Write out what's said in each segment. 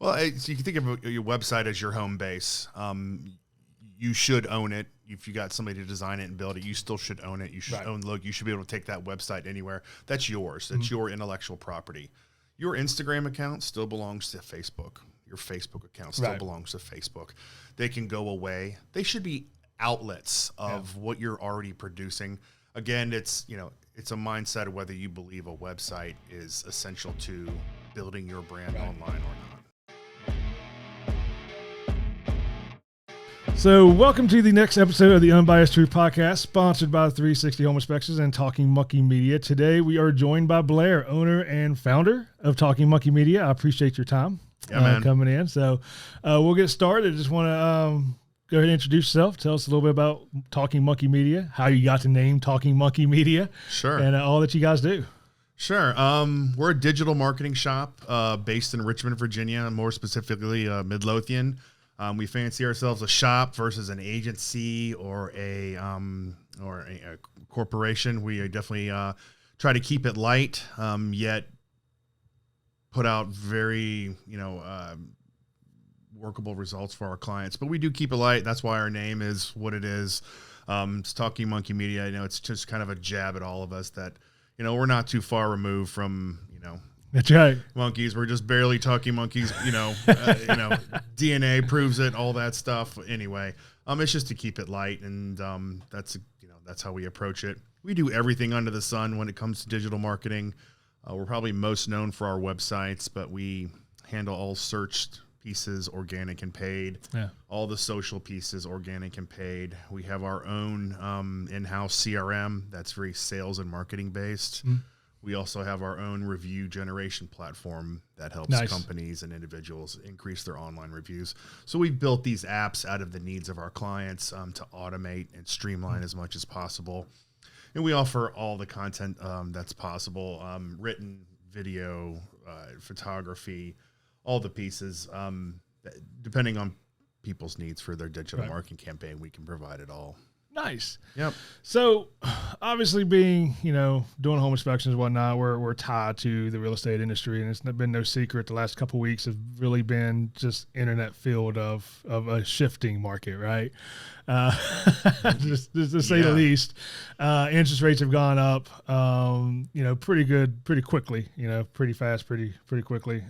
Well, so you can think of your website as your home base. You should own it. If you got somebody to design it and build it, you still should own it. You should own the logo. You should be able to take that website anywhere. That's yours. That's your intellectual property. Your Instagram account still belongs to Facebook. Your Facebook account still belongs to Facebook. They can go away. They should be outlets of what you're already producing. Again, it's a mindset of whether you believe a website is essential to building your brand online or not. So welcome to the next episode of the Unbiased Truth Podcast, sponsored by 360 Home Inspections and Talking Monkey Media. Today we are joined by Blair, owner and founder of Talking Monkey Media. I appreciate your time coming in. So we'll get started. Just want to go ahead and introduce yourself. Tell us a little bit about Talking Monkey Media, how you got the name Talking Monkey Media, and all that you guys do. Sure. We're a digital marketing shop based in Richmond, Virginia, more specifically Midlothian. We fancy ourselves a shop versus an agency or a corporation. We definitely try to keep it light, yet put out very workable results for our clients. But we do keep it light. That's why our name is what it is. It's Talking Monkey Media. It's just kind of a jab at all of us that we're not too far removed from That's right. monkeys. We're just barely talking monkeys. DNA proves it. All that stuff. Anyway, it's just to keep it light, and that's how we approach it. We do everything under the sun when it comes to digital marketing. We're probably most known for our websites, but we handle all search pieces, organic and paid. Yeah. All the social pieces, organic and paid. We have our own in-house CRM that's very sales and marketing based. We also have our own review generation platform that helps companies and individuals increase their online reviews. So we've built these apps out of the needs of our clients to automate and streamline as much as possible. And we offer all the content that's possible, written, video, photography, all the pieces. Depending on people's needs for their digital marketing campaign, we can provide it all. Nice. Yep. So obviously being, doing home inspections and whatnot, we're tied to the real estate industry, and it's been no secret the last couple of weeks have really been just internet filled of a shifting market, right? Just to say the least. Interest rates have gone up, pretty quickly, pretty fast, pretty quickly.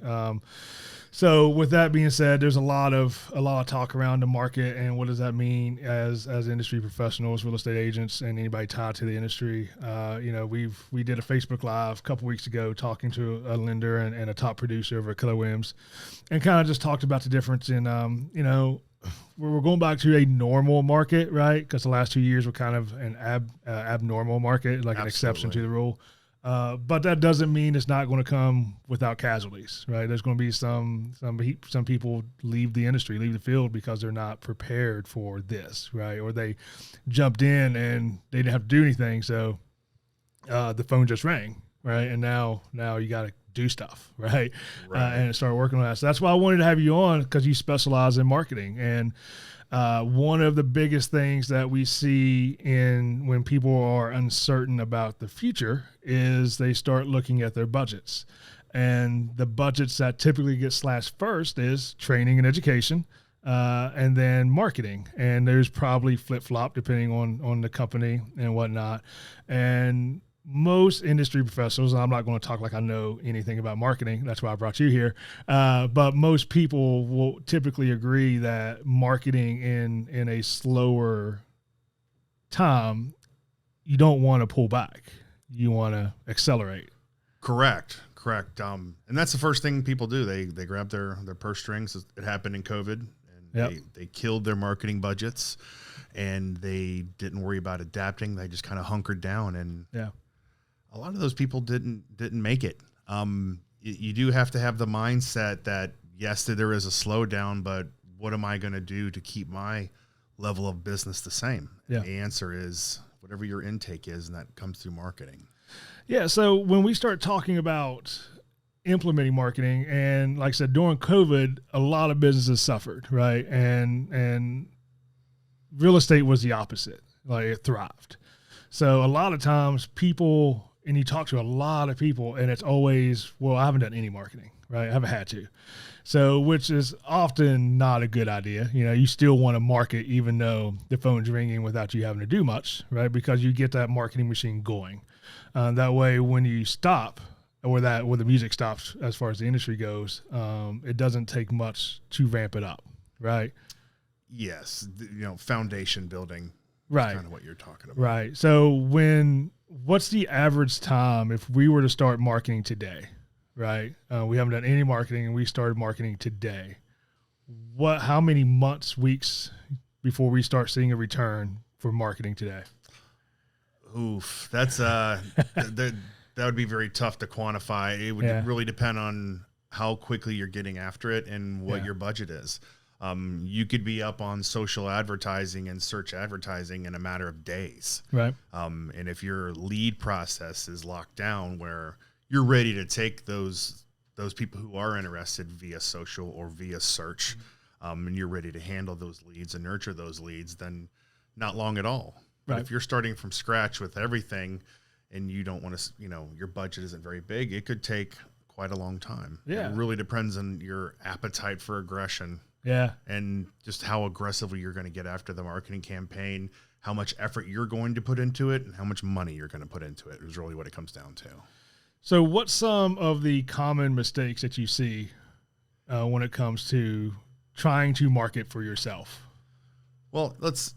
So with that being said, there's a lot of talk around the market and what does that mean as industry professionals, real estate agents, and anybody tied to the industry. We did a Facebook Live a couple weeks ago talking to a lender and a top producer over at Keller Williams, and kind of just talked about the difference in we're going back to a normal market, right? Because the last 2 years were kind of an abnormal market, like an exception to the rule. But that doesn't mean it's not going to come without casualties, right? There's going to be some people leave the industry, leave the field because they're not prepared for this, right? Or they jumped in and they didn't have to do anything, so the phone just rang, right? And now you got to do stuff, right? And start working on that. So that's why I wanted to have you on, because you specialize in marketing. And one of the biggest things that we see when people are uncertain about the future is they start looking at their budgets. And the budgets that typically get slashed first is training and education, and then marketing. And there's probably flip-flop depending on the company and whatnot. And most industry professionals, and I'm not going to talk like I know anything about marketing, that's why I brought you here, but most people will typically agree that marketing in a slower time, you don't want to pull back. You want to accelerate. Correct. And that's the first thing people do. They grab their purse strings. It happened in COVID, and they killed their marketing budgets, and they didn't worry about adapting. They just kind of hunkered down, and a lot of those people didn't make it. You do have to have the mindset that, yes, there is a slowdown, but what am I going to do to keep my level of business the same? And the answer is whatever your intake is, and that comes through marketing. Yeah, so when we start talking about implementing marketing, and like I said, during COVID, a lot of businesses suffered, right? And real estate was the opposite. Like, it thrived. So a lot of times people and you talk to a lot of people, and it's always, well, I haven't done any marketing, right? I haven't had to. So, which is often not a good idea. You know, you still want to market even though the phone's ringing without you having to do much, right? Because you get that marketing machine going. That way, when you stop, or where the music stops as far as the industry goes, it doesn't take much to ramp it up, right? Yes, foundation building. Right. Kind of what you're talking about. Right. So what's the average time if we were to start marketing today, right? We haven't done any marketing and we started marketing today. How many months, weeks before we start seeing a return for marketing today? Oof, that's that would be very tough to quantify. It would really depend on how quickly you're getting after it and what your budget is. You could be up on social advertising and search advertising in a matter of days. Right. And if your lead process is locked down where you're ready to take those people who are interested via social or via search, and you're ready to handle those leads and nurture those leads, then not long at all. But if you're starting from scratch with everything and you don't want to, your budget isn't very big, it could take quite a long time. Yeah. It really depends on your appetite for aggression. Yeah. And just how aggressively you're going to get after the marketing campaign, how much effort you're going to put into it, and how much money you're going to put into it is really what it comes down to. So what's some of the common mistakes that you see when it comes to trying to market for yourself? Well, let's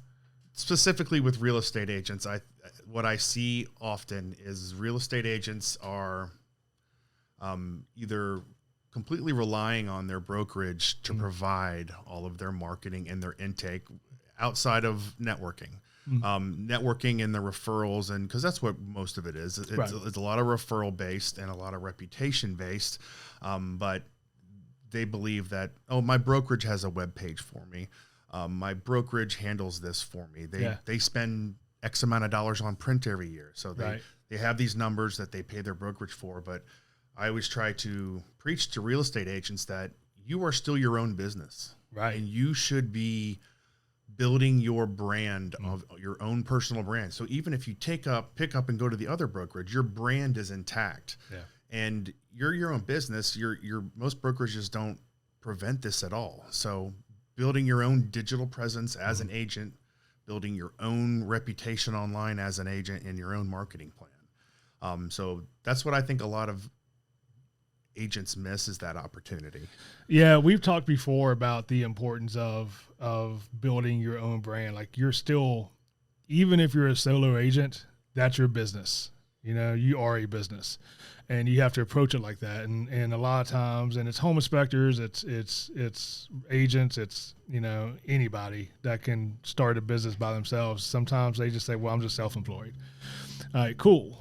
specifically with real estate agents. What I see often is real estate agents are either completely relying on their brokerage to provide all of their marketing and their intake outside of networking. Networking and the referrals, and because that's what most of it is. It's a lot of referral based and a lot of reputation based, but they believe that, my brokerage has a web page for me. My brokerage handles this for me. They spend X amount of dollars on print every year. So they have these numbers that they pay their brokerage for, but I always try to preach to real estate agents that you are still your own business. Right. And you should be building your brand of your own personal brand. So even if you pick up and go to the other brokerage, your brand is intact. Yeah. And you're your own business. Most brokerages don't prevent this at all. So building your own digital presence as an agent, building your own reputation online as an agent, and your own marketing plan. So that's what I think a lot of agents miss, is that opportunity. Yeah, we've talked before about the importance of building your own brand. Like, you're still, even if you're a solo agent, that's your business. You are a business, and you have to approach it like that. And a lot of times, and it's home inspectors, it's agents, it's anybody that can start a business by themselves. Sometimes they just say, well, I'm just self-employed. All right, cool,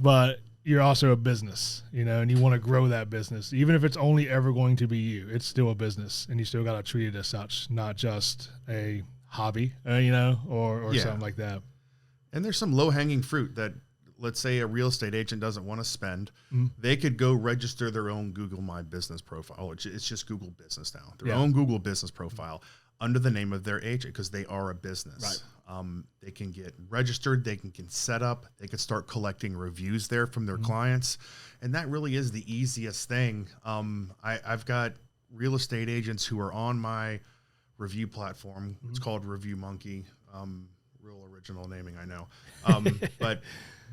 but you're also a business, and you want to grow that business. Even if it's only ever going to be you, it's still a business, and you still got to treat it as such, not just a hobby, or something like that. And there's some low-hanging fruit that, let's say a real estate agent doesn't want to spend. They could go register their own Google My Business profile. It's just Google Business now. Their own Google Business profile under the name of their agent, because they are a business. Right. They can get registered, they can get set up, they can start collecting reviews there from their clients. And that really is the easiest thing. I've got real estate agents who are on my review platform. It's called Review Monkey. Real original naming, I know. But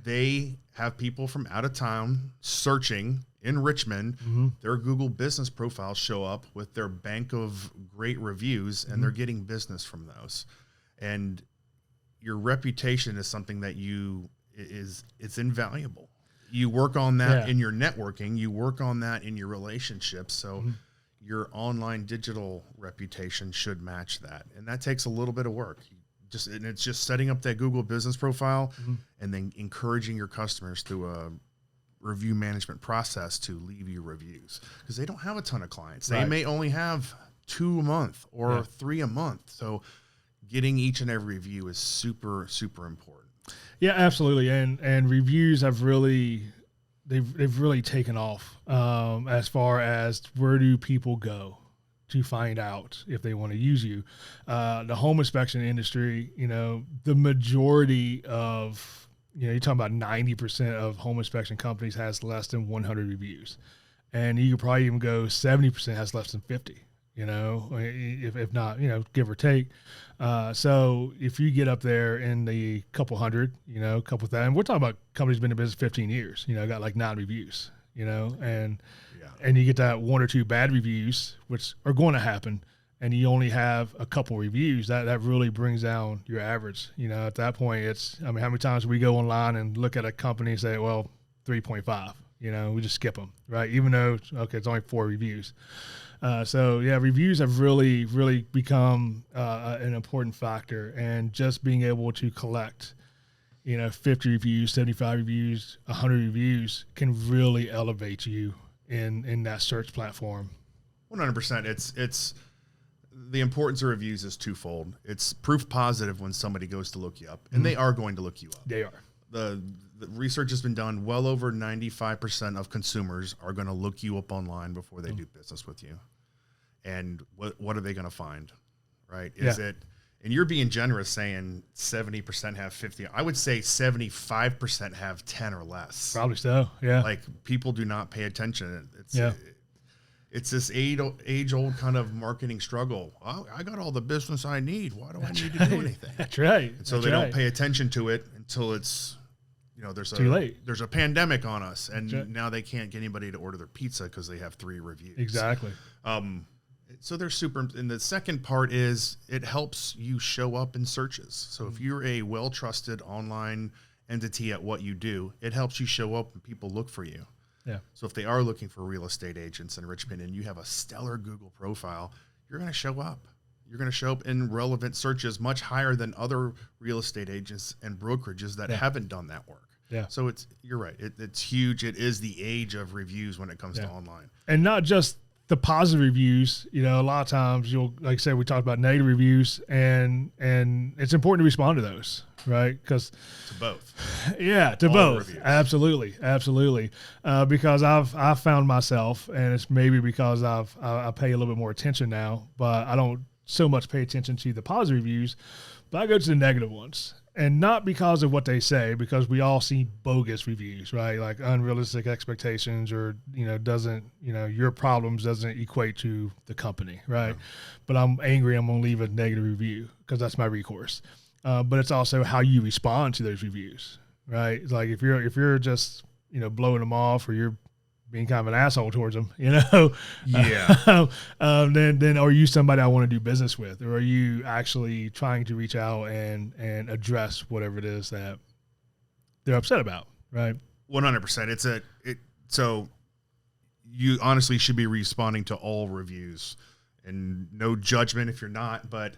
they have people from out of town searching in Richmond. Their Google business profiles show up with their bank of great reviews, and they're getting business from those. And your reputation is something that it's invaluable. You work on that in your networking, you work on that in your relationships. So your online digital reputation should match that. And that takes a little bit of work. It's just setting up that Google business profile and then encouraging your customers through a review management process to leave you reviews, because they don't have a ton of clients. They may only have 2 a month or 3 a month. So getting each and every review is super, super important. Yeah, absolutely. And reviews have they've really taken off as far as where do people go to find out if they want to use you. The home inspection industry, the majority of you're talking about 90% of home inspection companies has less than 100 reviews. And you could probably even go 70% has less than 50, if not, give or take. So if you get up there in the couple hundred, couple thousand, we're talking about companies been in business 15 years, got like 9 reviews, and you get that 1 or 2 bad reviews, which are going to happen, and you only have a couple reviews, that really brings down your average. At that point, how many times we go online and look at a company and say, well, 3.5, we just skip them, right? Even though, it's only 4 reviews. Reviews have really, really become an important factor, and just being able to collect, 50 reviews, 75 reviews, 100 reviews can really elevate you in that search platform. 100%. It's the importance of reviews is twofold. It's proof positive when somebody goes to look you up, and they are going to look you up. They are. The research has been done. Well over 95% of consumers are going to look you up online before they do business with you. And what are they going to find, right? Is it, and you're being generous saying 70% have 50. I would say 75% have 10 or less. Probably so, yeah. Like, people do not pay attention. It's this age-old kind of marketing struggle. Oh, I got all the business I need. Why do I need to do anything? That's right. And so they don't pay attention to it until it's, too late. There's a pandemic on us, and now they can't get anybody to order their pizza because they have 3 reviews. Exactly. So they're super. And the second part is it helps you show up in searches. So if you're a well-trusted online entity at what you do, it helps you show up and people look for you. Yeah. So if they are looking for real estate agents in Richmond and you have a stellar Google profile, you're going to show up. You're going to show up in relevant searches much higher than other real estate agents and brokerages that haven't done that work. Yeah. So you're right. It's huge. It is the age of reviews when it comes to online. And not just the positive reviews, a lot of times like I said, we talked about negative reviews, and it's important to respond to those, right? Because to both. Yeah, to both. Absolutely. Because I've found myself, and it's maybe because I pay a little bit more attention now, but I don't so much pay attention to the positive reviews, but I go to the negative ones. And not because of what they say, because we all see bogus reviews, right? Like unrealistic expectations, or, doesn't, your problems doesn't equate to the company, right? Yeah. But I'm angry, I'm going to leave a negative review because that's my recourse. But it's also how you respond to those reviews, right? It's like if you're just, blowing them off, or you're being kind of an asshole towards them, Yeah. Then are you somebody I want to do business with, or are you actually trying to reach out and address whatever it is that they're upset about, right? 100%. So you honestly should be responding to all reviews, and no judgment if you're not, but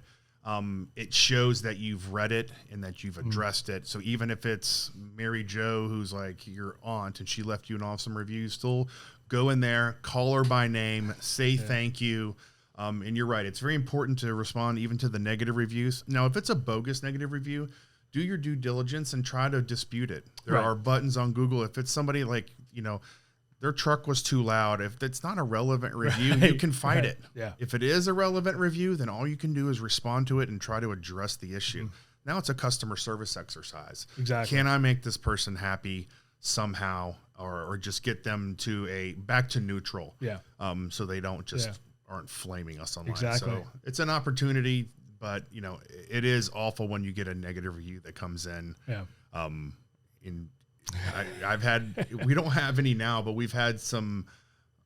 it shows that you've read it and that you've addressed it. So even if it's Mary Jo, who's like your aunt, and she left you an awesome review, still go in there, call her by name, say thank you. And you're right. It's very important to respond even to the negative reviews. Now, if it's a bogus negative review, do your due diligence and try to dispute it. There are buttons on Google. If it's somebody like, their truck was too loud, if it's not a relevant review, you can fight it. Yeah. If it is a relevant review, then all you can do is respond to it and try to address the issue. Now it's a customer service exercise. Exactly. Can I make this person happy somehow, or just get them to back to neutral? Yeah. So they don't just aren't flaming us online. Exactly. So it's an opportunity, but it is awful when you get a negative review that comes in. Yeah. I've had, we don't have any now, but we've had some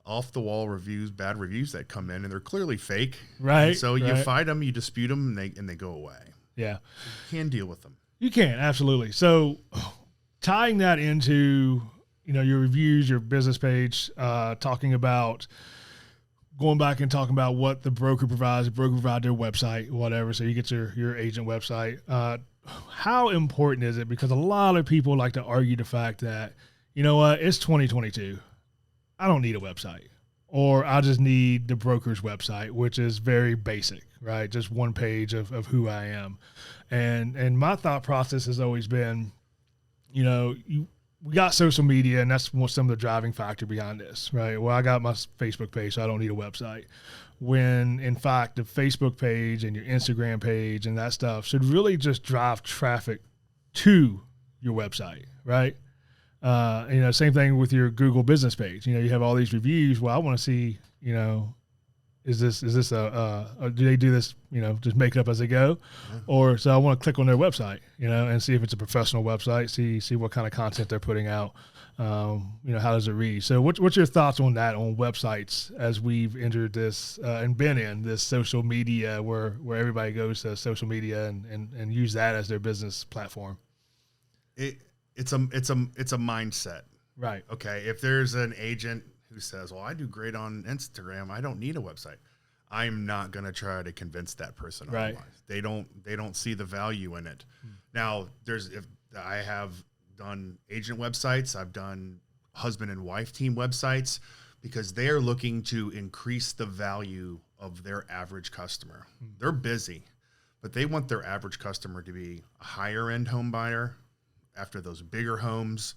off the wall reviews, bad reviews that come in, and they're clearly fake. Right. And so you fight them, you dispute them, and they go away. Yeah. You can deal with them. You can, absolutely. So tying that into, your reviews, your business page, talking about going back and talking about what the broker provides, their website, whatever. So you get your agent website, how important is it? Because a lot of people like to argue the fact that, it's 2022. I don't need a website, or I just need the broker's website, which is very basic, right? Just one page of who I am. And my thought process has always been, we got social media, and that's some of the driving factor behind this, right? Well, I got my Facebook page, so I don't need a website. When in fact the Facebook page and your Instagram page and that stuff should really just drive traffic to your website, right? Same thing with your Google business page. You have all these reviews. Well, I want to see, is this do they do this, just make it up as they go? Or so I want to click on their website, and see if it's a professional website, see what kind of content they're putting out. How does it read? So what's your thoughts on that, on websites, as we've entered this and been in this social media where everybody goes to social media and use that as their business platform? It's a mindset. Right. Okay. If there's an agent who says, well, I do great on Instagram, I don't need a website, I'm not going to try to convince that person. Right. Otherwise. They don't see the value in it. Now if I have done agent websites, I've done husband and wife team websites, because they're looking to increase the value of their average customer. They're busy, but they want their average customer to be a higher end home buyer, after those bigger homes,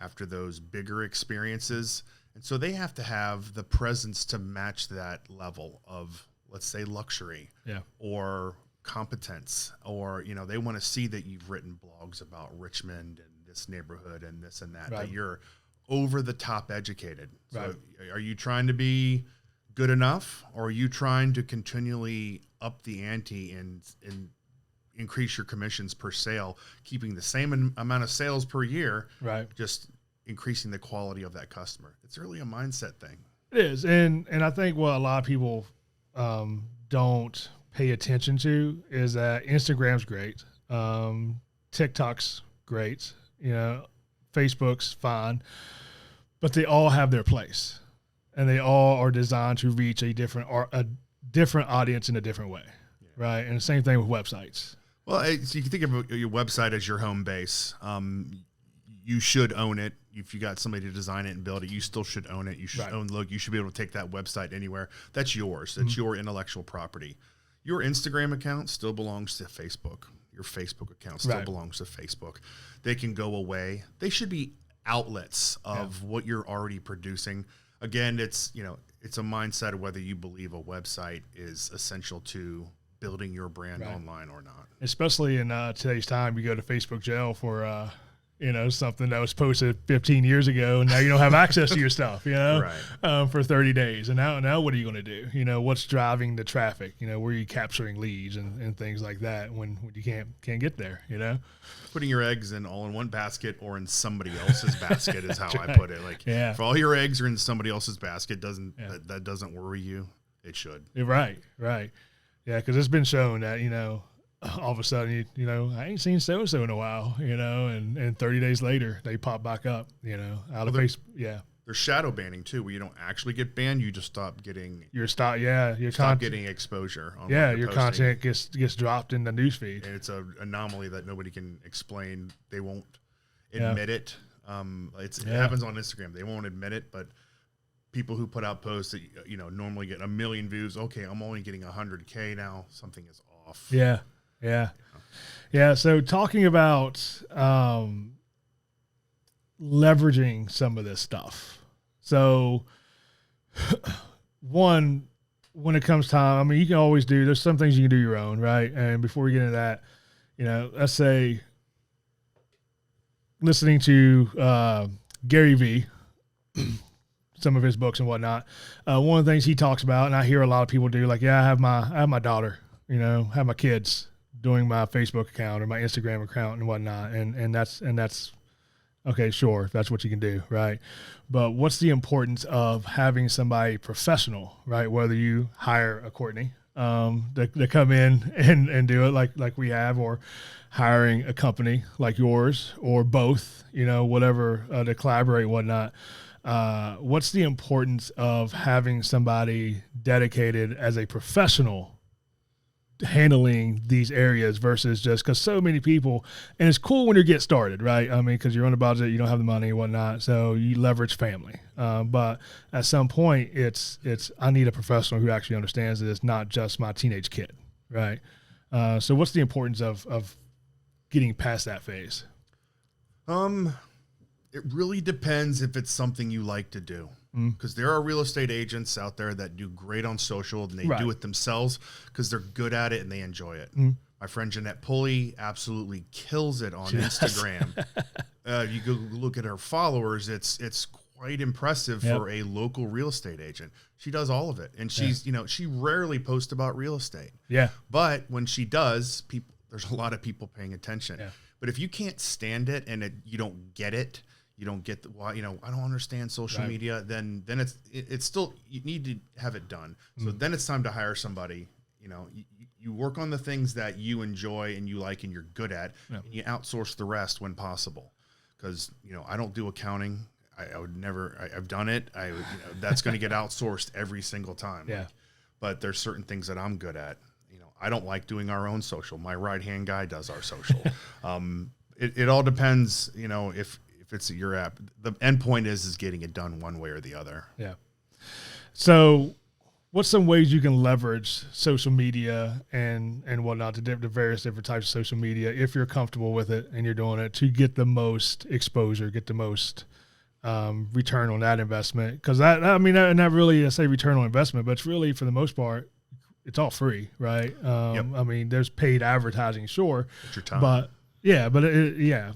after those bigger experiences. And so they have to have the presence to match that level of, let's say, luxury, or competence, or, they want to see that you've written blogs about Richmond and this neighborhood and this and that, that you're over the top educated. So are you trying to be good enough, or are you trying to continually up the ante and increase your commissions per sale, keeping the same amount of sales per year, just increasing the quality of that customer? It's really a mindset thing. It is. And I think what a lot of people don't pay attention to is that Instagram's great. TikTok's great. Facebook's fine, but they all have their place, and they all are designed to reach a different audience in a different way. Right. And the same thing with websites. Well, so you can think of your website as your home base. You should own it. If you got somebody to design it and build it, you still should own it. You should own. Look, you should be able to take that website anywhere. That's yours. That's your intellectual property. Your Instagram account still belongs to Facebook. Your Facebook account still belongs to Facebook. They can go away. They should be outlets of what you're already producing. Again, it's a mindset of whether you believe a website is essential to building your brand online or not. Especially in today's time, you go to Facebook jail for something that was posted 15 years ago, and now you don't have access to your stuff, for 30 days. And now what are you going to do? What's driving the traffic? Where are you capturing leads and things like that when you can't get there, Putting your eggs all in one basket or in somebody else's basket is how I put it. Like, if all your eggs are in somebody else's basket, that doesn't worry you. It should. Right. Yeah, because it's been shown that, all of a sudden, I ain't seen so-and-so in a while, and 30 days later, they pop back up, out of Facebook. Yeah. There's shadow banning, too, where you don't actually get banned. You just stop getting getting exposure. On your content gets dropped in the newsfeed. And it's an anomaly that nobody can explain. They won't admit it. It happens on Instagram. They won't admit it, but people who put out posts that normally get 1 million views, okay, I'm only getting 100K now. Something is off. Yeah. So talking about leveraging some of this stuff. So one, when it comes time, you can always there's some things you can do your own, right? And before we get into that, let's say listening to Gary Vee, some of his books and whatnot. One of the things he talks about, and I hear a lot of people do, like, I have my daughter, have my kids doing my Facebook account or my Instagram account and whatnot. And that's okay. Sure. That's what you can do. Right. But what's the importance of having somebody professional, right? Whether you hire a Courtney, to come in and do it like we have, or hiring a company like yours, or both, whatever, to collaborate and whatnot. What's the importance of having somebody dedicated as a professional handling these areas versus just because so many people, and it's cool when you get started, right? Because you're on a budget, you don't have the money and whatnot, so you leverage family. But at some point, it's I need a professional who actually understands this, not just my teenage kid, right? So what's the importance of getting past that phase? It really depends if it's something you like to do. Because there are real estate agents out there that do great on social, and they do it themselves because they're good at it and they enjoy it. My friend Jeanette Pulley absolutely kills it on Instagram. You go look at her followers. It's quite impressive for a local real estate agent. She does all of it. And she's, she rarely posts about real estate. Yeah. But when she does, there's a lot of people paying attention. Yeah. But if you can't stand it and you don't get it, you don't get I don't understand social media, then it's still, you need to have it done. So then it's time to hire somebody. You work on the things that you enjoy and you like and you're good at, and you outsource the rest when possible. Because, I don't do accounting. I would never, I've done it. That's going to get outsourced every single time. Yeah. But there's certain things that I'm good at. I don't like doing our own social. My right-hand guy does our social. It all depends, if it's your app. The end point is getting it done one way or the other. Yeah. So what's some ways you can leverage social media and whatnot, the various different types of social media, if you're comfortable with it and you're doing it, to get the most exposure, get the most return on that investment? Because not really I say return on investment, but it's really, for the most part, it's all free, right? There's paid advertising, sure, it's your time. but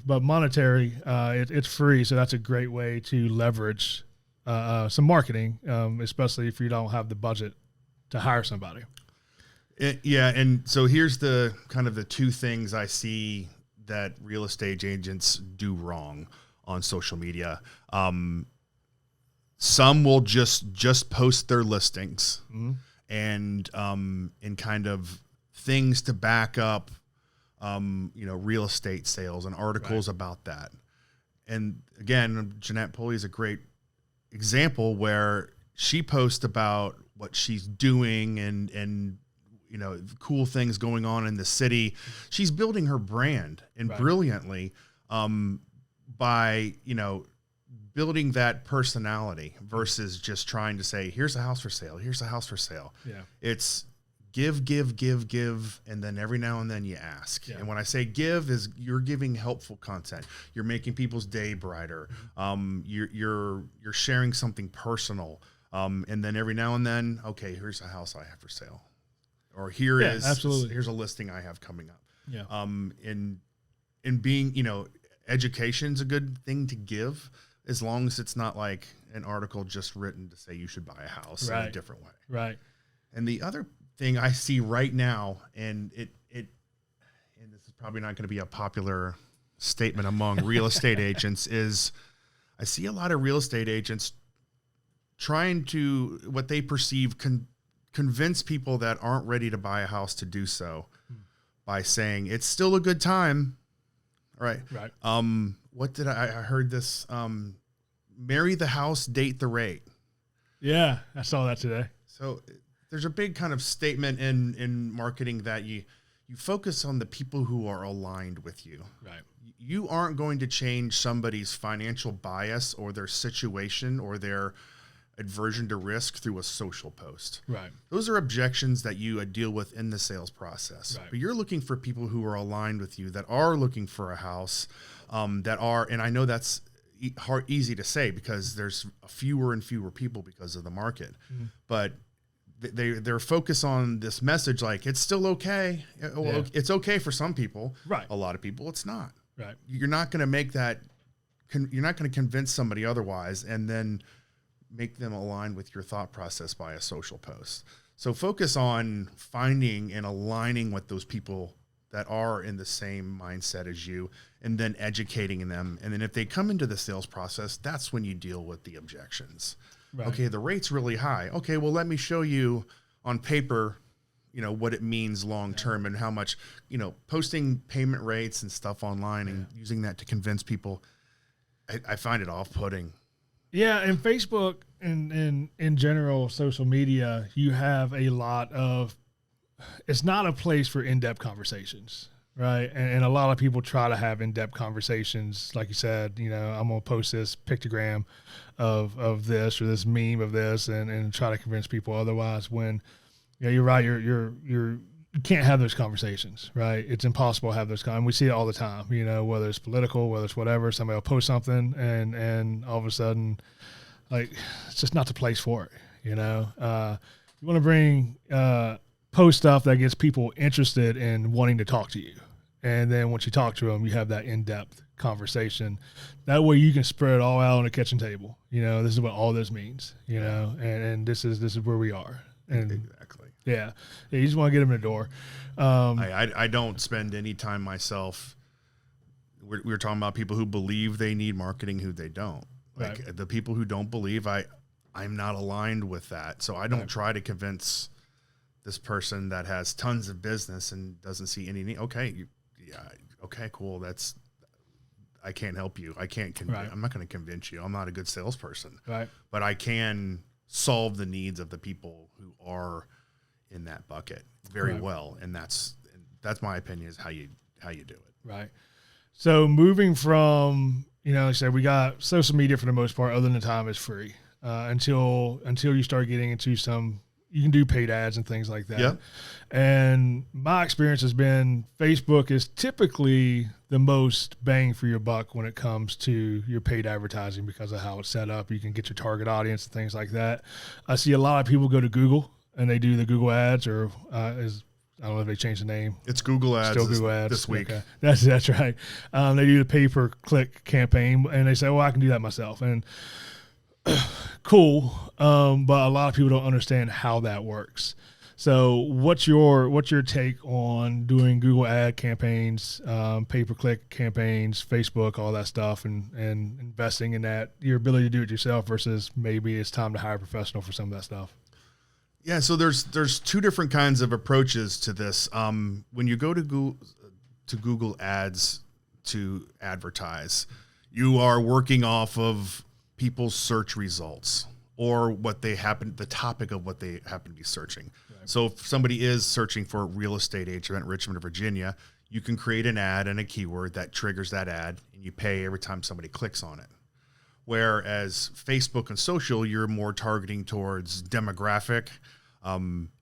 but monetary, it's free. So that's a great way to leverage some marketing, especially if you don't have the budget to hire somebody. And so here's the kind of the two things I see that real estate agents do wrong on social media. Some will just post their listings and kind of things to back up, real estate sales and articles about that. And again, Jeanette Pulley is a great example where she posts about what she's doing and cool things going on in the city. She's building her brand, and brilliantly, by building that personality versus just trying to say, here's a house for sale, here's a house for sale. Yeah. It's give, and then every now and then you ask. Yeah. And when I say give, is you're giving helpful content. You're making people's day brighter. You're sharing something personal. And then every now and then, okay, here's a house I have for sale. Or here's a listing I have coming up. Yeah. In being, education's a good thing to give, as long as it's not like an article just written to say you should buy a house in a different way. Right. And the other thing I see right now, and this is probably not going to be a popular statement among real estate agents, is I see a lot of real estate agents trying to, what they perceive, convince people that aren't ready to buy a house to do so by saying it's still a good time. Right. What did I heard this, marry the house, date the rate. Yeah. I saw that today. So there's a big kind of statement in marketing that you focus on the people who are aligned with you. Right. You aren't going to change somebody's financial bias or their situation or their aversion to risk through a social post. Right. Those are objections that you deal with in the sales process. Right. But you're looking for people who are aligned with you, that are looking for a house, and I know that's easy to say because there's fewer and fewer people because of the market, but they're focused on this message like it's still okay. It's okay for some people. Right. A lot of people, it's not. Right. You're not going to make that. You're not going to convince somebody otherwise, and then make them align with your thought process by a social post. So focus on finding and aligning with those people that are in the same mindset as you, and then educating them. And then if they come into the sales process, that's when you deal with the objections. Right. Okay, the rate's really high. Okay, well, let me show you on paper, what it means long-term and how much, posting payment rates and stuff online and using that to convince people. I find it off-putting. Yeah, and Facebook and in general, social media, you have a lot of, it's not a place for in-depth conversations, right? And a lot of people try to have in-depth conversations. Like you said, I'm going to post this pictogram of this or this meme of this and try to convince people otherwise when, you're right, you can't have those conversations, right? It's impossible to have those conversations. We see it all the time, whether it's political, whether it's whatever, somebody will post something and all of a sudden, like, it's just not the place for it, You want to bring post stuff that gets people interested in wanting to talk to you. And then once you talk to them, you have that in-depth conversation. That way you can spread it all out on the kitchen table. This is what all this means, and this is where we are. And exactly. Yeah. You just want to get them in the door. I don't spend any time myself. We were talking about people who believe they need marketing, who they don't. Like the people who don't believe, I'm not aligned with that. So I don't try to convince this person that has tons of business and doesn't see any need. Okay. Okay, cool. I can't help you. I can't, I'm not going to convince you. I'm not a good salesperson, but I can solve the needs of the people who are in that bucket very well. And that's my opinion, is how you do it. Right. So moving from, like I said, we got social media for the most part, other than the time is free, until you start getting into you can do paid ads and things like that. Yep. And my experience has been Facebook is typically the most bang for your buck when it comes to your paid advertising because of how it's set up. You can get your target audience and things like that. I see a lot of people go to Google and they do the Google ads, or I don't know if they changed the name. It's Google Ads. Still Google Ads this week. Okay. That's right. They do the pay-per-click campaign, and they say, well, I can do that myself. And cool, but a lot of people don't understand how that works. So what's your take on doing Google ad campaigns, pay-per-click campaigns, Facebook, all that stuff, and investing in that, your ability to do it yourself versus maybe it's time to hire a professional for some of that stuff? Yeah, so there's two different kinds of approaches to this. When you go to Google Ads to advertise, you are working off of people's search results or the topic of what they happen to be searching. Right. So if somebody is searching for a real estate agent in Richmond, Virginia, you can create an ad and a keyword that triggers that ad, and you pay every time somebody clicks on it. Whereas Facebook and social, you're more targeting towards demographic,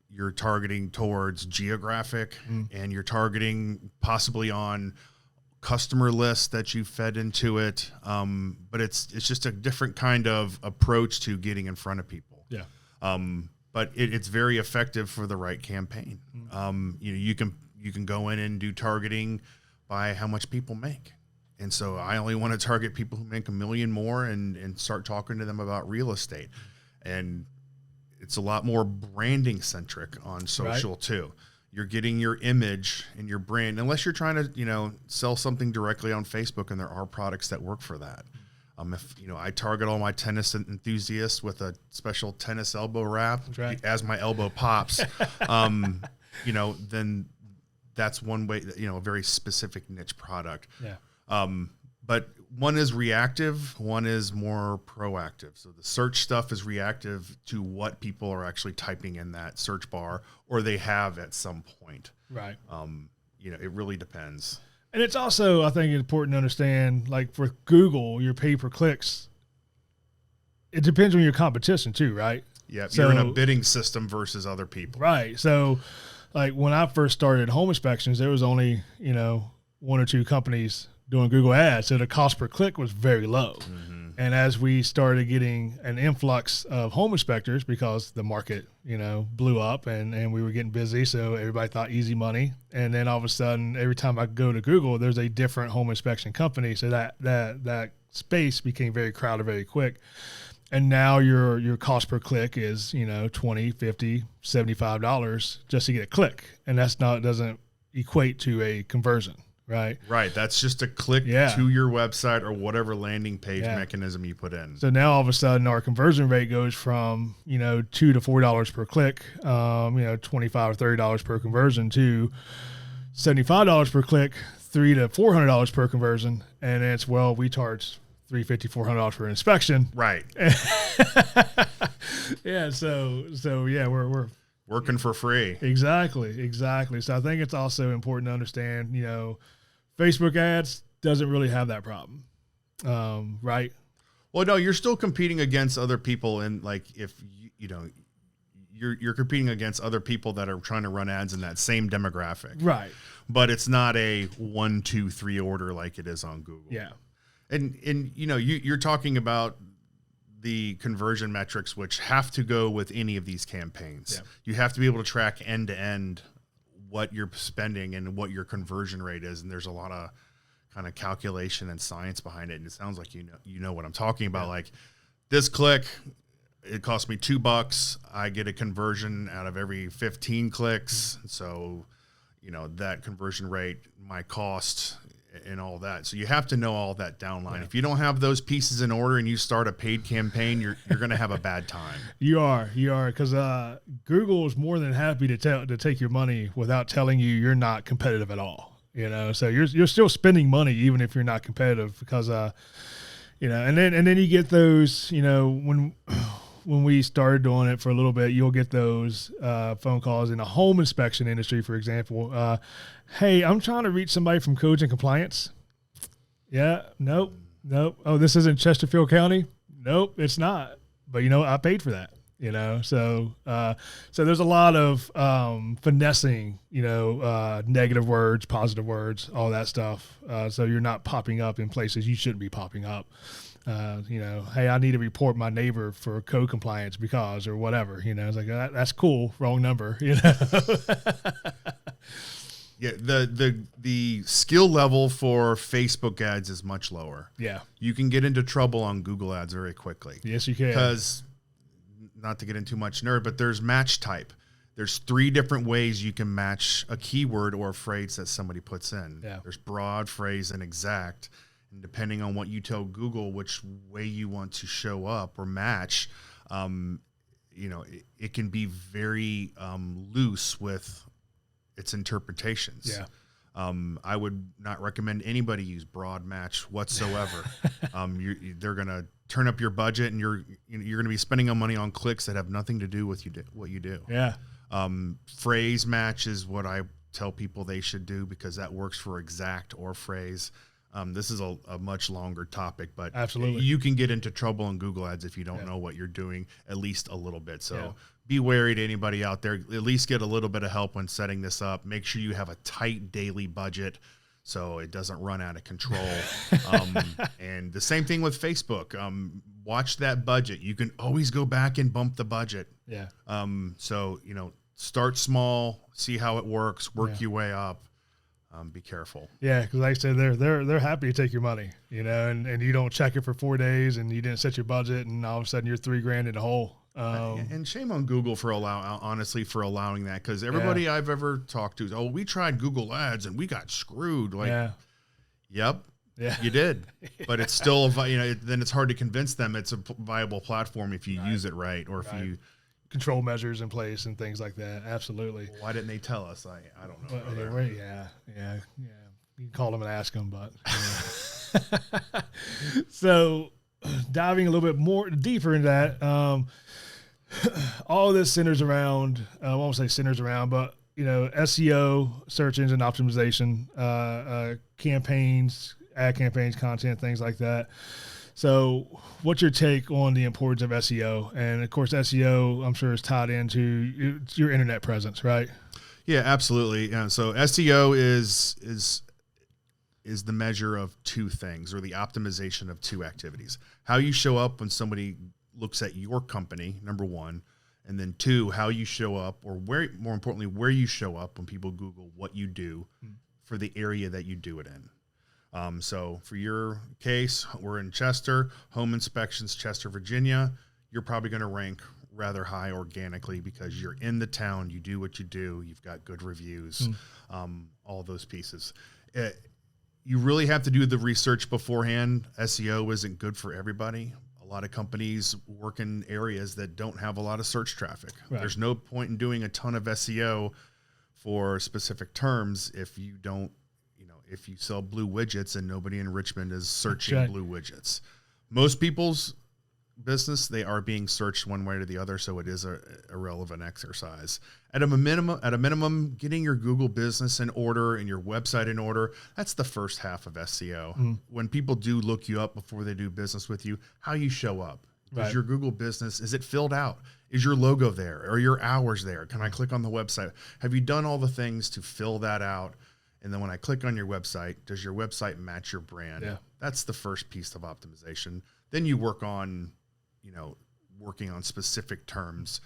you're targeting towards geographic, and you're targeting possibly on customer lists that you fed into it. But it's just a different kind of approach to getting in front of people. Yeah. But it's very effective for the right campaign. You can go in and do targeting by how much people make. And so I only want to target people who make $1 million more and start talking to them about real estate. And it's a lot more branding centric on social too. You're getting your image and your brand, unless you're trying to, sell something directly on Facebook, and there are products that work for that. If I target all my tennis enthusiasts with a special tennis elbow wrap as my elbow pops, then that's one way, a very specific niche product. Yeah. But one is reactive, one is more proactive. So the search stuff is reactive to what people are actually typing in that search bar, or they have at some point. Right. It really depends. And it's also, I think, important to understand, like for Google, your pay-per-clicks, it depends on your competition too, right? Yeah, so, you're in a bidding system versus other people. Right. So, like when I first started home inspections, there was only, one or two companies doing Google ads. So the cost per click was very low. Mm-hmm. And as we started getting an influx of home inspectors, because the market, blew up and we were getting busy, so everybody thought easy money. And then all of a sudden, every time I go to Google, there's a different home inspection company. So that space became very crowded very quick. And now your cost per click is, $20, $50, $75 just to get a click. And doesn't equate to a conversion. Right. That's just a click to your website or whatever landing page mechanism you put in. So now all of a sudden our conversion rate goes from, $2 to $4 per click, $25 or $30 per conversion, to $75 per click, $300 to $400 per conversion. And it's, we charge $350, $400 for an inspection. Right. Yeah. So we're working for free. Exactly. So I think it's also important to understand, Facebook ads doesn't really have that problem, right? Well, no, you're still competing against other people, and like if you're competing against other people that are trying to run ads in that same demographic, right? But it's not a 1, 2, 3 order like it is on Google. Yeah, and you're talking about the conversion metrics, which have to go with any of these campaigns. Yeah. You have to be able to track end to end what you're spending and what your conversion rate is. And there's a lot of kind of calculation and science behind it. And it sounds like you know what I'm talking about. Yeah. Like this click, it cost me $2. I get a conversion out of every 15 clicks. So, that conversion rate, my cost, and all that. So you have to know all that downline. Yeah. If you don't have those pieces in order and you start a paid campaign, you're going to have a bad time. You are, because Google is more than happy to take your money without telling you you're not competitive at all. So you're still spending money even if you're not competitive, because and then you get those, when we started doing it for a little bit, you'll get those phone calls in the home inspection industry, for example. Hey, I'm trying to reach somebody from codes and compliance. Yeah, nope. Oh, this isn't Chesterfield County? Nope, it's not. But I paid for that. So there's a lot of finessing, negative words, positive words, all that stuff. So you're not popping up in places you shouldn't be popping up. Hey, I need to report my neighbor for code compliance because, or whatever, it's like, that's cool. Wrong number, Yeah. The skill level for Facebook ads is much lower. Yeah. You can get into trouble on Google ads very quickly. Yes, you can. Because, not to get into too much nerd, but there's match type. There's 3 different ways you can match a keyword or a phrase that somebody puts in. Yeah. There's broad, phrase, and exact. And depending on what you tell Google, which way you want to show up or match, it can be very loose with its interpretations. Yeah. I would not recommend anybody use broad match whatsoever. They're going to turn up your budget, and you're going to be spending money on clicks that have nothing to do with what you do. Yeah. Phrase match is what I tell people they should do, because that works for exact or phrase. This is a much longer topic, but absolutely, you can get into trouble on Google ads if you don't know what you're doing at least a little bit. So be wary to anybody out there. At least get a little bit of help when setting this up. Make sure you have a tight daily budget so it doesn't run out of control. And the same thing with Facebook. Watch that budget. You can always go back and bump the budget. Yeah. So, start small, see how it works, work your way up. Be careful. Yeah, because like I said, they're happy to take your money, and you don't check it for 4 days, and you didn't set your budget, and all of a sudden you're $3,000 in the hole. And shame on Google for allowing that, because everybody I've ever talked to, we tried Google Ads and we got screwed. Yep. Yeah, you did, but it's still then it's hard to convince them it's a viable platform if you use it right, or if you control measures in place and things like that. Absolutely. Why didn't they tell us? I don't know. Yeah. You can call them and ask them, but so diving a little bit more deeper into that, all of this centers around, I won't say centers around, but SEO, search engine optimization, campaigns, ad campaigns, content, things like that. So what's your take on the importance of SEO? And of course, SEO, I'm sure, is tied into your internet presence, right? Yeah, absolutely. Yeah. So SEO is the measure of 2 things, or the optimization of 2 activities. How you show up when somebody looks at your company, number 1, and then 2, how you show up, or more importantly, where you show up when people Google what you do for the area that you do it in. So for your case, we're in Chester, home inspections, Chester, Virginia. You're probably going to rank rather high organically because you're in the town, you do what you do, you've got good reviews, all those pieces. You really have to do the research beforehand. SEO isn't good for everybody. A lot of companies work in areas that don't have a lot of search traffic. Right. There's no point in doing a ton of SEO for specific terms if you don't, if you sell blue widgets and nobody in Richmond is searching blue widgets. Most people's business, they are being searched one way or the other, so it is a relevant exercise. At a minimum, getting your Google business in order and your website in order, that's the first half of SEO. When people do look you up before they do business with you, how you show up. Is your Google business, is it filled out? Is your logo there? Are your hours there? Can I click on the website? Have you done all the things to fill that out? And then when I click on your website, does your website match your brand? Yeah. That's the first piece of optimization. Then you work on working on specific terms,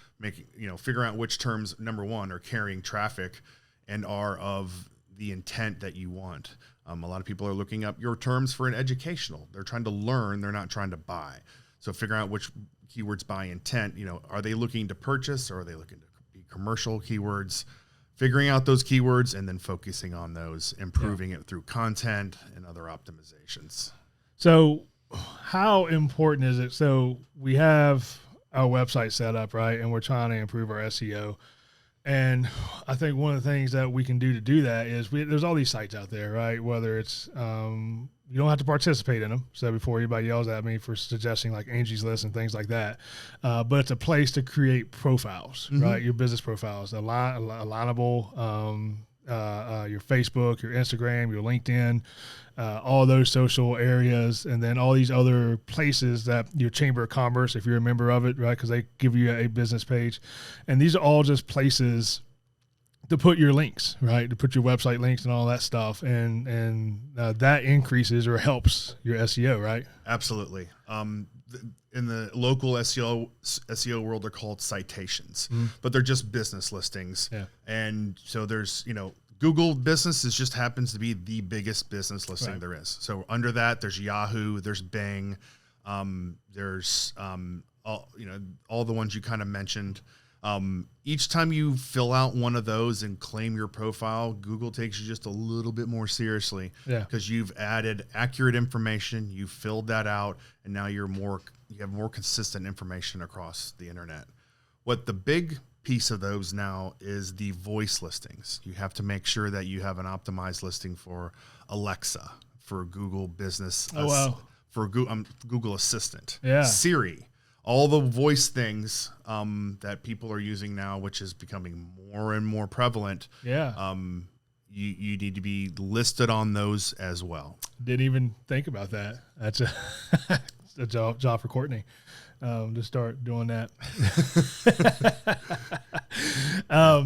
figuring out which terms, number one, are carrying traffic and are of the intent that you want. A lot of people are looking up your terms for an educational. They're trying to learn. They're not trying to buy. So figuring out which keywords by intent, are they looking to purchase or are they looking to be commercial keywords? Figuring out those keywords and then focusing on those, improving it through content and other optimizations. So how important is it? So we have our website set up, right? And we're trying to improve our SEO. And I think one of the things that we can do to do that is there's all these sites out there, right? Whether it's, you don't have to participate in them. So before anybody yells at me for suggesting like Angie's List and things like that. But it's a place to create profiles, right? Your business profiles, alignable, your Facebook, your Instagram, your LinkedIn, all those social areas, and then all these other places that your Chamber of Commerce, if you're a member of it, right? Because they give you a business page. And these are all just places to put your links, right? To put your website links and all that stuff. And that increases or helps your SEO, right? Absolutely. In the local SEO world, they're called citations, but they're just business listings. Yeah. And so there's, Google business just happens to be the biggest business listing there is. So under that, there's Yahoo, there's Bing, there's all the ones you kind of mentioned. Each time you fill out one of those and claim your profile, Google takes you just a little bit more seriously because you've added accurate information, you filled that out, and now you have more consistent information across the internet. What the big piece of those now is the voice listings. You have to make sure that you have an optimized listing for Alexa, for Google Business, for Google Assistant, Siri, all the voice things that people are using now, which is becoming more and more prevalent. You need to be listed on those as well. Didn't even think about that. That's a job for Courtney. To start doing that.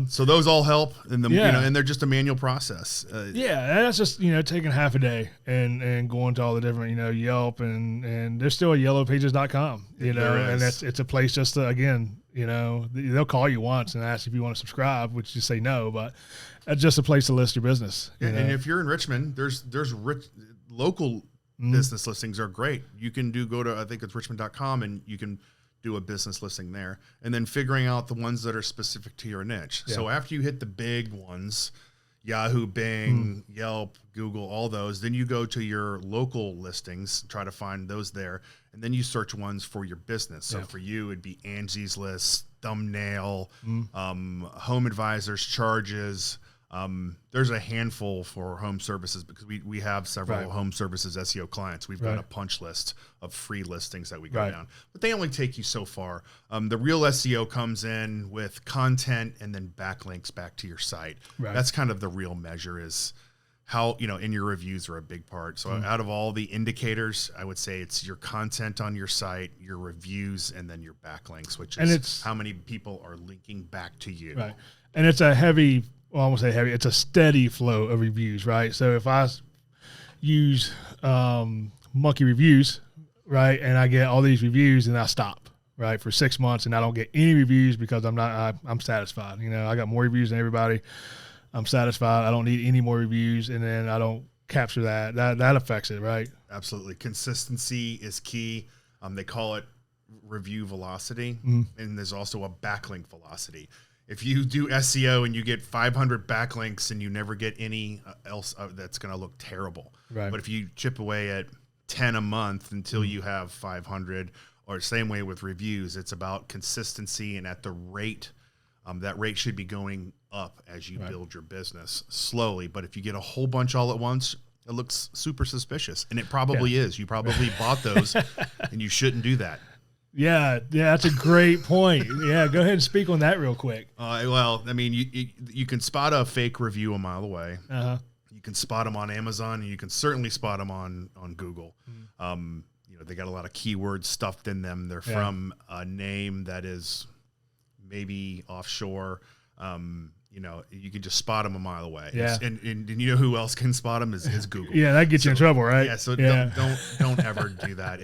So those all help and they're just a manual process. That's just, taking half a day and going to all the different, Yelp and there's still a yellowpages.com, and it's a place just to, again, they'll call you once and ask if you want to subscribe, which you say no, but it's just a place to list your business. And if you're in Richmond, there's local business listings are great. You can go to, I think it's richmond.com, and you can do a business listing there, and then figuring out the ones that are specific to your niche. So after you hit the big ones, Yahoo, Bing, Yelp, Google, all those, then you go to your local listings, try to find those there, and then you search ones for your business. So for you, it'd be Angie's List, Thumbnail, Home Advisors, Charges. There's a handful for home services because we have several home services SEO clients. We've got a punch list of free listings that we go down, but they only take you so far. The real SEO comes in with content and then backlinks back to your site. That's kind of the real measure, is how, and your reviews are a big part. So out of all the indicators, I would say it's your content on your site, your reviews, and then your backlinks, which is how many people are linking back to you. Right. And it's a heavy, well, I won't say heavy, it's a steady flow of reviews, right? So if I use Monkey Reviews, right, and I get all these reviews and I stop, right, for 6 months and I don't get any reviews because I'm satisfied. I got more reviews than everybody. I'm satisfied. I don't need any more reviews, and then I don't capture that. That affects it, right? Absolutely. Consistency is key. They call it review velocity, and there's also a backlink velocity. If you do SEO and you get 500 backlinks and you never get any else, that's going to look terrible. Right. But if you chip away at 10 a month until you have 500, or same way with reviews, it's about consistency, and at the rate, that rate should be going up as you build your business slowly. But if you get a whole bunch all at once, it looks super suspicious, and it probably is. You probably bought those, and you shouldn't do that. Yeah, that's a great point. Yeah, go ahead and speak on that real quick. Well, I mean, you can spot a fake review a mile away. You can spot them on Amazon, and you can certainly spot them on Google. They got a lot of keywords stuffed in them. They're from a name that is maybe offshore. You can just spot them a mile away. Yeah. And you know who else can spot them is Google. Yeah, that gets you in trouble, right? Yeah, so don't ever do that.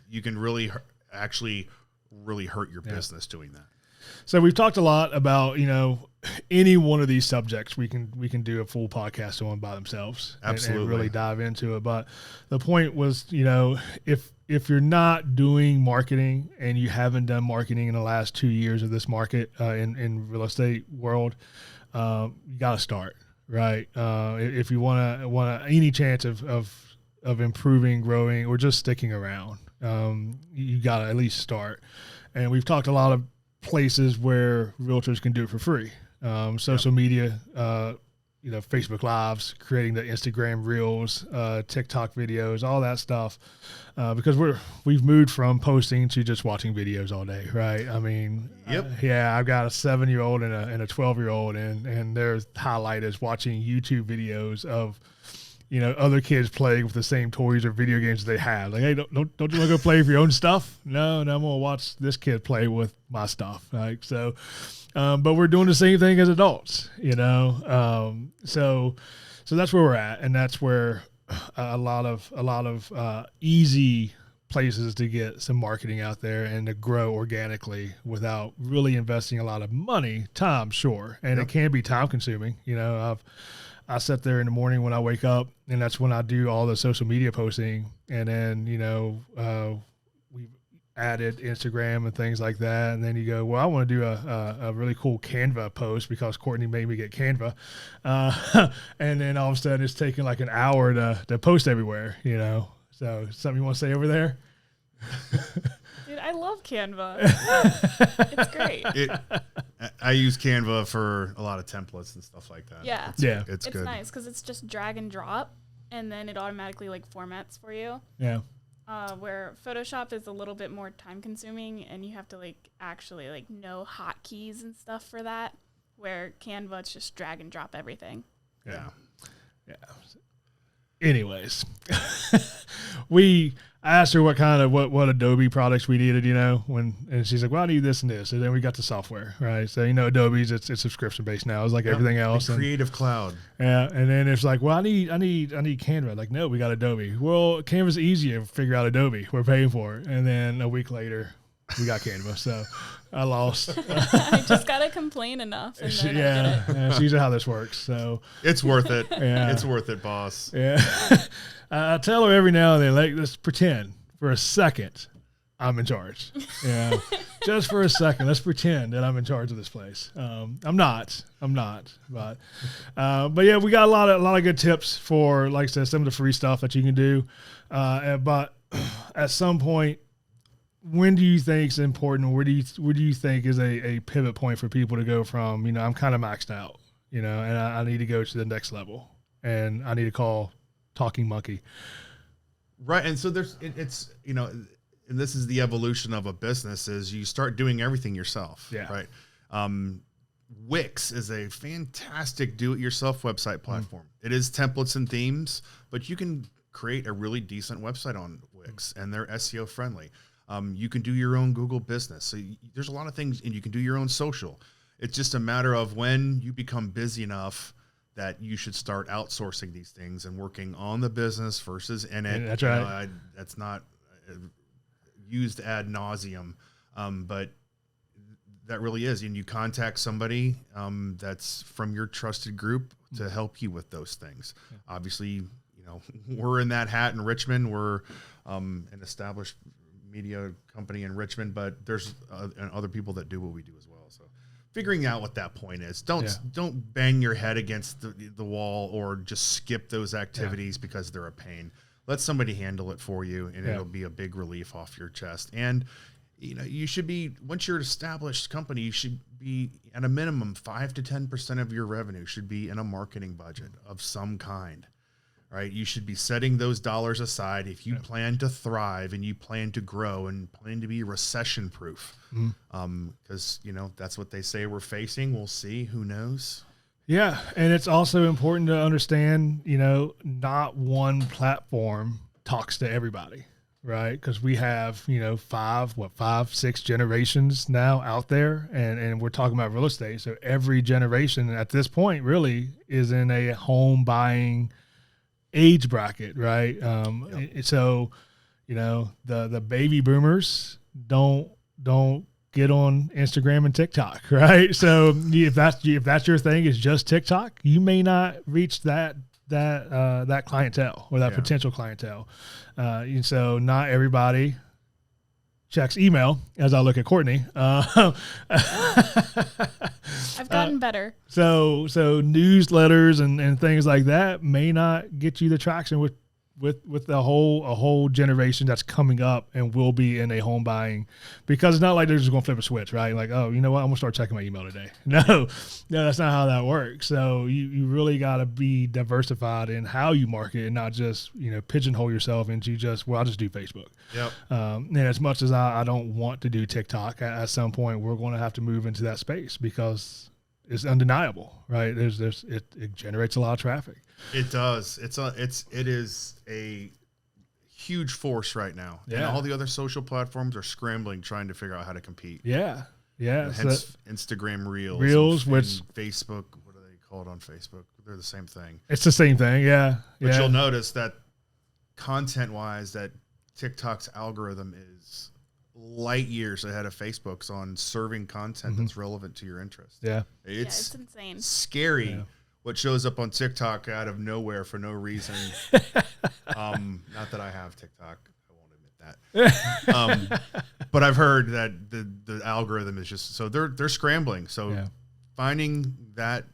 You can really actually really hurt your business doing that. So we've talked a lot about, any one of these subjects we can do a full podcast on by themselves Absolutely. and really dive into it. But the point was, if you're not doing marketing and you haven't done marketing in the last 2 years of this market in real estate world, you got to start, right? If you want any chance of improving, growing, or just sticking around, you got to at least start. And we've talked a lot of places where realtors can do it for free. Social media, Facebook Lives, creating the Instagram Reels, TikTok videos, all that stuff, because we've moved from posting to just watching videos all day, right? I mean, I've got a 7-year-old and a 12-year-old, and their highlight is watching YouTube videos of other kids playing with the same toys or video games they have. Like, hey, don't you want to go play with your own stuff? No, I'm gonna watch this kid play with my stuff. Like, so, but we're doing the same thing as adults, So that's where we're at, and that's where a lot of easy places to get some marketing out there and to grow organically without really investing a lot of money. Time, sure, and it can be time consuming. I sit there in the morning when I wake up, and that's when I do all the social media posting. And then, we've added Instagram and things like that. And then you go, well, I want to do a really cool Canva post because Courtney made me get Canva. And then all of a sudden it's taking like an hour to post everywhere, So something you want to say over there? Dude, I love Canva. It's great. I use Canva for a lot of templates and stuff like that. Yeah. It's good. Nice because it's just drag and drop, and then it automatically formats for you. Yeah. Where Photoshop is a little bit more time consuming, and you have to actually know hotkeys and stuff for that. Where Canva, it's just drag and drop everything. Yeah. Anyways, I asked her what Adobe products we needed, and she's like, well, I need this and this. And then we got the software, right? So, Adobe's, it's subscription based now. It's like everything else. Creative Cloud. Yeah. And then it's like, well, I need Canva. Like, no, we got Adobe. Well, Canva's easier to figure out Adobe. We're paying for it. And then a week later, we got Canva. So I lost. I just got to complain enough. And then it's usually how this works. So it's worth it. Yeah. It's worth it, boss. Yeah. I tell her every now and then, let's pretend for a second I'm in charge. Yeah. Just for a second, let's pretend that I'm in charge of this place. I'm not, but yeah, we got a lot of good tips for, like I said, some of the free stuff that you can do. But at some point, when do you think is important? Where do you think is a pivot point for people to go from, I'm kind of maxed out, and I need to go to the next level, and I need to call Talking Monkey. Right. And so it's, and this is the evolution of a business, is you start doing everything yourself. Yeah. Right. Wix is a fantastic do-it-yourself website platform. It is templates and themes, but you can create a really decent website on Wix, and they're SEO friendly. You can do your own Google business. So there's a lot of things, and you can do your own social. It's just a matter of when you become busy enough that you should start outsourcing these things and working on the business versus in it. That's right. That's not used ad nauseum, but that really is. And you contact somebody that's from your trusted group to help you with those things. Yeah. Obviously, we're in that hat in Richmond. We're an established media company in Richmond, but there's other people that do what we do as well. So figuring out what that point is. Don't bang your head against the wall or just skip those activities because they're a pain. Let somebody handle it for you, and it'll be a big relief off your chest. And you should be, once you're an established company, you should be at a minimum 5 to 10% of your revenue should be in a marketing budget of some kind. Right, you should be setting those dollars aside if you plan to thrive and you plan to grow and plan to be recession proof. Because that's what they say we're facing. We'll see. Who knows? Yeah, and it's also important to understand, not one platform talks to everybody, right? Because we have, 5, 6 generations now out there, and we're talking about real estate. So every generation at this point really is in a home buying age bracket, right? So, the baby boomers don't get on Instagram and TikTok, right? So if that's your thing, is just TikTok, you may not reach that clientele or that potential clientele. And so not everybody checks email, as I look at Courtney. I've gotten better. So newsletters and things like that may not get you the traction with a whole generation that's coming up and will be in a home buying, because it's not like they're just going to flip a switch, right? Like, oh, you know what? I'm going to start checking my email today. No, that's not how that works. So you really got to be diversified in how you market and not just, pigeonhole yourself into just, well, I'll just do Facebook. Yep. And as much as I don't want to do TikTok, at some point we're going to have to move into that space because it's undeniable, right? It generates a lot of traffic. It does. It is a huge force right now. Yeah. And all the other social platforms are scrambling, trying to figure out how to compete. Yeah. Yeah. Hence Instagram Reels. Which Facebook, what are they called on Facebook? They're the same thing. It's the same thing. Yeah. But you'll notice that content wise, that TikTok's algorithm is light years ahead of Facebook's on serving content that's relevant to your interest. Yeah. It's insane. Scary. Yeah. What shows up on TikTok out of nowhere for no reason. Not that I have TikTok. I won't admit that. But I've heard that the algorithm is just, so they're scrambling. So finding that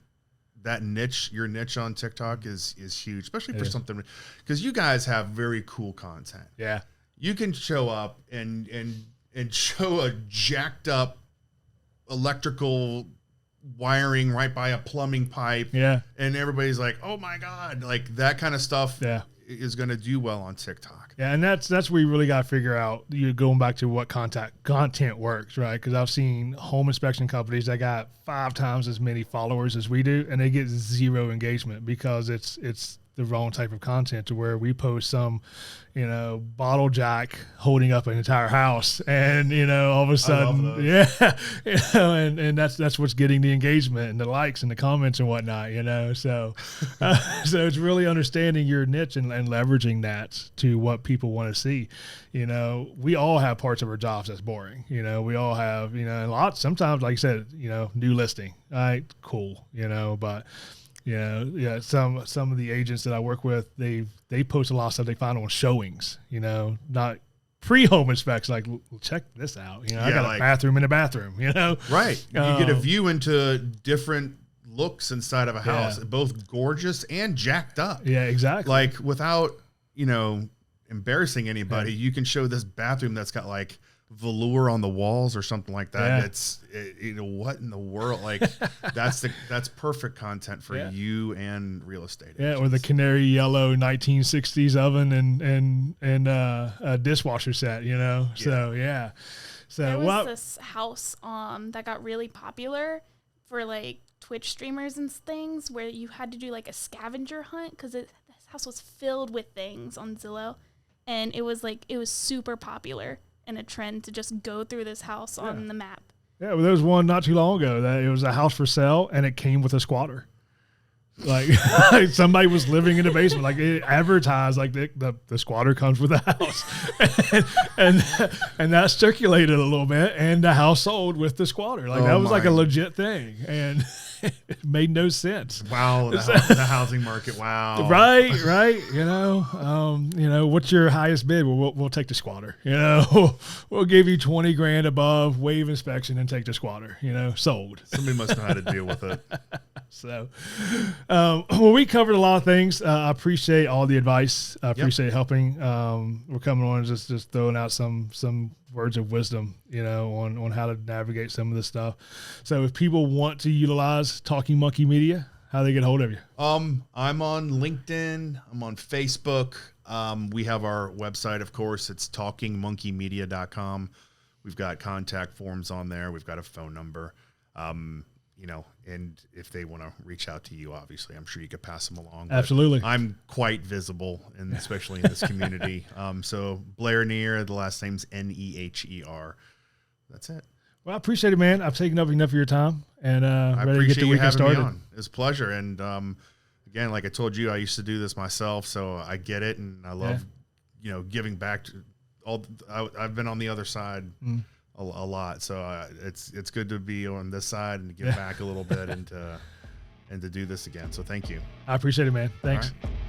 niche, your niche on TikTok is huge, especially for something, because you guys have very cool content. Yeah. You can show up and show a jacked up electrical wiring right by a plumbing pipe. Yeah. And everybody's like, oh my God, like that kind of stuff is going to do well on TikTok. Yeah. And that's where you really got to figure out, you're going back to what content works, right? Because I've seen home inspection companies that got 5 times as many followers as we do, and they get 0 engagement because it's the wrong type of content, to where we post some, bottle jack holding up an entire house, and all of a sudden, and that's what's getting the engagement and the likes and the comments and whatnot, So, so it's really understanding your niche and leveraging that to what people want to see. We all have parts of our jobs that's boring. We all have, a lot. Sometimes, like you said, new listing, all right, cool, but. Some of the agents that I work with, they post a lot of stuff they find on showings, not pre-home inspection. Like, well, check this out. I got a bathroom in a bathroom, Right. You get a view into different looks inside of a house, both gorgeous and jacked up. Yeah, exactly. Like, without, embarrassing anybody, you can show this bathroom that's got like velour on the walls or something like that. It's what in the world, like that's perfect content for you and real estate agents. Or the canary yellow 1960s oven and a dishwasher set, so there was this house that got really popular for like Twitch streamers and things, where you had to do like a scavenger hunt because this house was filled with things on Zillow, and it was super popular and a trend to just go through this house on the map. Yeah, well, there was one not too long ago that it was a house for sale, and it came with a squatter. Like somebody was living in the basement. Like, it advertised like the squatter comes with the house, and that circulated a little bit, and the house sold with the squatter. Like, that was like a legit thing, and it made no sense. Wow, the housing market. Wow, right. What's your highest bid? Well, we'll take the squatter. We'll give you $20,000 above, waive inspection, and take the squatter. Sold. Somebody must know how to deal with it. So, well, we covered a lot of things. I appreciate all the advice. I appreciate helping. We're coming on just throwing out some words of wisdom, on how to navigate some of this stuff. So if people want to utilize Talking Monkey Media, how do they get a hold of you? I'm on LinkedIn. I'm on Facebook. We have our website, of course. It's talkingmonkeymedia.com. We've got contact forms on there. We've got a phone number. And if they want to reach out to you, obviously, I'm sure you could pass them along. Absolutely. I'm quite visible, and especially in this community. So Blair Neher, the last name's Neher. That's it. Well, I appreciate it, man. I've taken up enough of your time, and I ready to get the weekend started. Me on. It's a pleasure. And again, like I told you, I used to do this myself, so I get it, and I love, giving back to all. I've been on the other side a lot. So it's good to be on this side and to give back a little bit and to do this again. So thank you. I appreciate it, man. Thanks. All right.